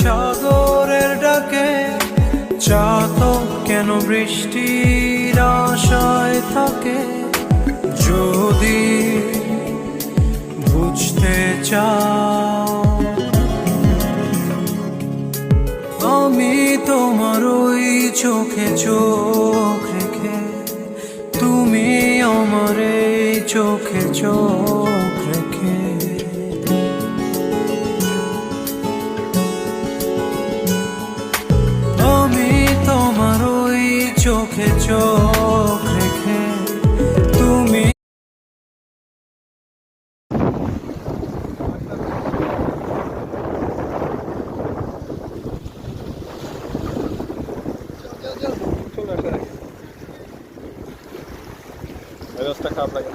সাগরের ডাকে চাতক কেন বৃষ্টির আশায় থাকে? যদি বুঝতে চাও আমি তোমার ওই চোখে চোখ রেখে, তুমি আমার এই চোখে চোখ রেখে, আমি তোমার ওই চোখে চোখ রেখে, তুমি রাস্তা খারাপ লাগে।